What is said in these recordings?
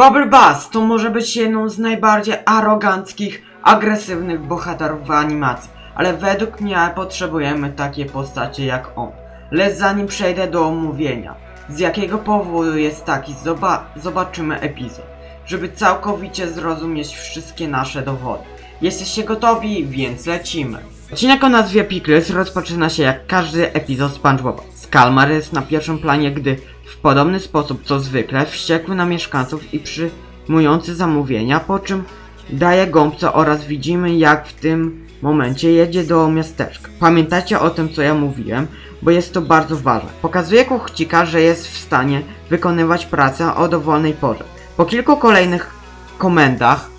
Bubble Bass to może być jedną z najbardziej aroganckich, agresywnych bohaterów w animacji, ale według mnie potrzebujemy takiej postaci jak on. Lecz zanim przejdę do omówienia, z jakiego powodu jest taki, zobaczymy epizod, żeby całkowicie zrozumieć wszystkie nasze dowody. Jesteście gotowi? Więc lecimy. Odcinek o nazwie Pickles rozpoczyna się jak każdy epizod SpongeBoba. Skalmar jest na pierwszym planie, gdy w podobny sposób co zwykle wściekły na mieszkańców i przyjmujący zamówienia, po czym daje gąbce oraz widzimy jak w tym momencie jedzie do miasteczka. Pamiętajcie o tym co ja mówiłem, bo jest to bardzo ważne. Pokazuje kuchcika, że jest w stanie wykonywać pracę o dowolnej porze. Po kilku kolejnych komendach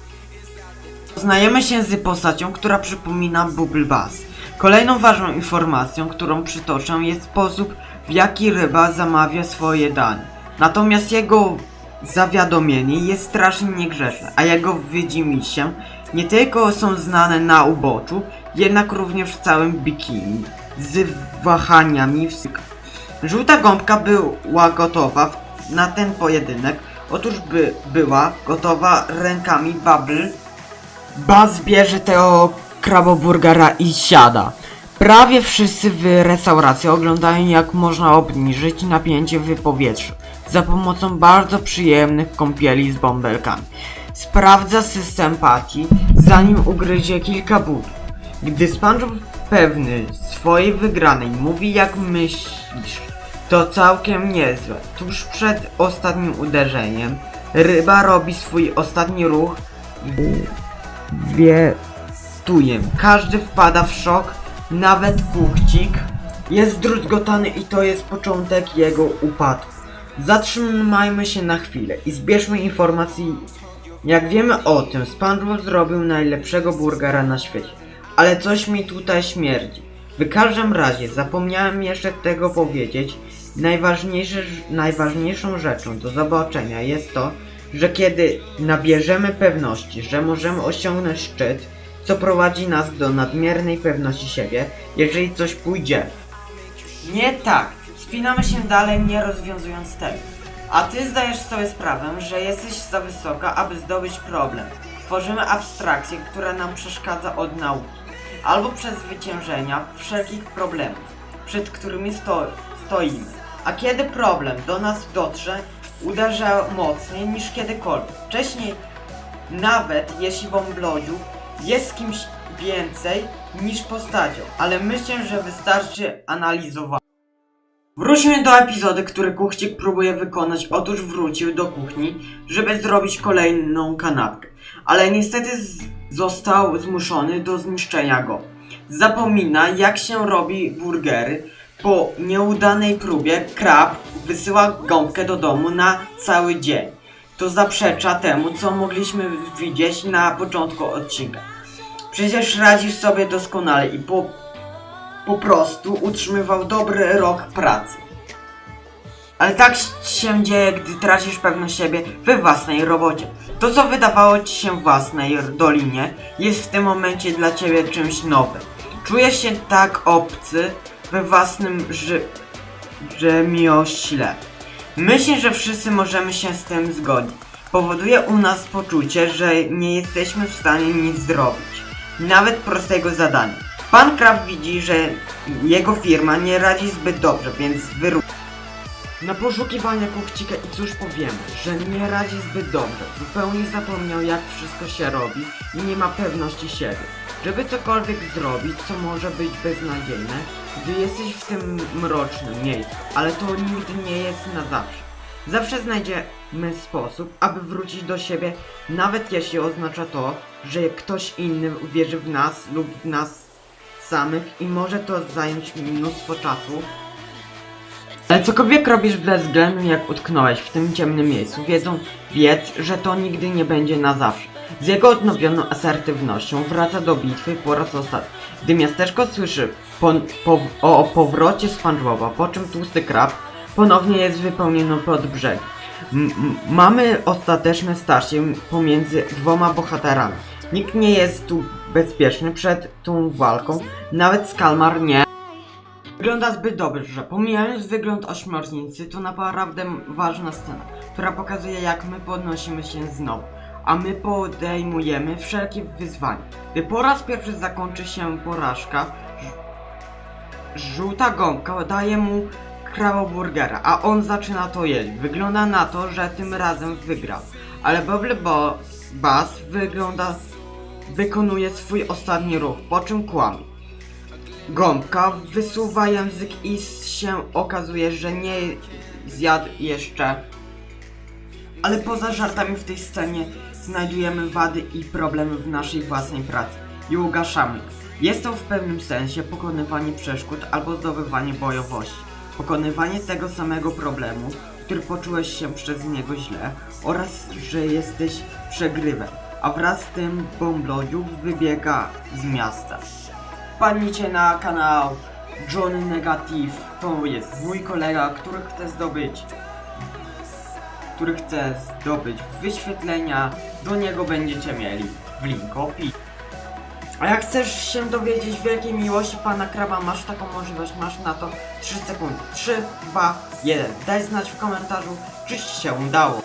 poznajemy się z postacią, która przypomina Bubble Bass. Kolejną ważną informacją, którą przytoczę, jest sposób, w jaki ryba zamawia swoje danie. Natomiast jego zawiadomienie jest strasznie niegrzeczne, a jego widzimisię nie tylko są znane na uboczu, jednak również w całym bikini, z wahaniami w sykach. Żółta gąbka była gotowa na ten pojedynek, otóż była gotowa rękami Bubble Bass bierze tego kraboburgera i siada. Prawie wszyscy w restauracji oglądają jak można obniżyć napięcie w powietrzu za pomocą bardzo przyjemnych kąpieli z bąbelkami. Sprawdza system Patty, zanim ugryzie kilka butów. Gdy SpongeBob pewny swojej wygranej mówi jak myślisz, to całkiem niezłe. Tuż przed ostatnim uderzeniem ryba robi swój ostatni ruch. Wietuję. Każdy wpada w szok, nawet kuchcik jest zdruzgotany i to jest początek jego upadku. Zatrzymajmy się na chwilę i zbierzmy informacje. Jak wiemy o tym, SpongeBob zrobił najlepszego burgera na świecie, ale coś mi tutaj śmierdzi. W każdym razie zapomniałem jeszcze tego powiedzieć. Najważniejszą rzeczą do zobaczenia jest to, że kiedy nabierzemy pewności, że możemy osiągnąć szczyt, co prowadzi nas do nadmiernej pewności siebie, jeżeli coś pójdzie nie tak, spinamy się dalej, nie rozwiązując tego. A ty zdajesz sobie sprawę, że jesteś za wysoka, aby zdobyć problem. Tworzymy abstrakcję, która nam przeszkadza od nauki, albo przezwyciężenia wszelkich problemów, przed którymi stoimy. A kiedy problem do nas dotrze, uderza mocniej niż kiedykolwiek wcześniej, nawet jeśli Bąblodziu jest kimś więcej niż postacią, ale myślę, że wystarczy analizować. Wróćmy do epizodu, który kuchcik próbuje wykonać. Otóż wrócił do kuchni, żeby zrobić kolejną kanapkę, ale niestety został zmuszony do zniszczenia go. Zapomina jak się robi burgery. Po nieudanej próbie Krab wysyła gąbkę do domu na cały dzień. To zaprzecza temu, co mogliśmy widzieć na początku odcinka. Przecież radził sobie doskonale i po prostu utrzymywał dobry rok pracy. Ale tak się dzieje, gdy tracisz pewność siebie we własnej robocie. To, co wydawało ci się własnej dolinie, jest w tym momencie dla ciebie czymś nowym. Czujesz się tak obcy we własnym rzemiośle. Myślę, że wszyscy możemy się z tym zgodzić. Powoduje u nas poczucie, że nie jesteśmy w stanie nic zrobić. Nawet prostego zadania. Pan Krab widzi, że jego firma nie radzi zbyt dobrze, więc wyrusza na poszukiwania kuchcika i cóż powiemy, że nie radzi zbyt dobrze. Zupełnie zapomniał jak wszystko się robi i nie ma pewności siebie. Żeby cokolwiek zrobić, co może być beznadziejne, gdy jesteś w tym mrocznym miejscu, ale to nigdy nie jest na zawsze. Zawsze znajdziemy sposób, aby wrócić do siebie, nawet jeśli oznacza to, że ktoś inny uwierzy w nas lub w nas samych i może to zająć mnóstwo czasu. Ale cokolwiek robisz bez względu jak utknąłeś w tym ciemnym miejscu, wiedz, że to nigdy nie będzie na zawsze. Z jego odnowioną asertywnością wraca do bitwy po raz ostatni. Gdy miasteczko słyszy o powrocie SpongeBoba, po czym tłusty krab ponownie jest wypełniony pod brzeg. Mamy ostateczne starcie pomiędzy dwoma bohaterami. Nikt nie jest tu bezpieczny przed tą walką, nawet Skalmar nie. Wygląda zbyt dobrze. Pomijając wygląd ośmiornicy, to naprawdę ważna scena, która pokazuje, jak my podnosimy się znowu, a my podejmujemy wszelkie wyzwania. Gdy po raz pierwszy zakończy się porażka, żółta gąbka daje mu kraboburgera, a on zaczyna to jeść. Wygląda na to, że tym razem wygrał, ale Bubble Bass wykonuje swój ostatni ruch, po czym kłamie. Gąbka wysuwa język i się okazuje, że nie zjadł jeszcze. Ale poza żartami w tej scenie znajdujemy wady i problemy w naszej własnej pracy i ugaszamy. Jest to w pewnym sensie pokonywanie przeszkód albo zdobywanie bojowości. Pokonywanie tego samego problemu, który poczułeś się przez niego źle, oraz że jesteś przegrywem, a wraz z tym Bomblodziuk wybiega z miasta. Wpadnijcie na kanał Johnny Negative, to jest mój kolega, który chce zdobyć wyświetlenia, do niego będziecie mieli w linku opisie. A jak chcesz się dowiedzieć wielkiej miłości pana Kraba, masz taką możliwość, masz na to 3 sekundy. 3, 2, 1. Daj znać w komentarzu, czy ci się udało.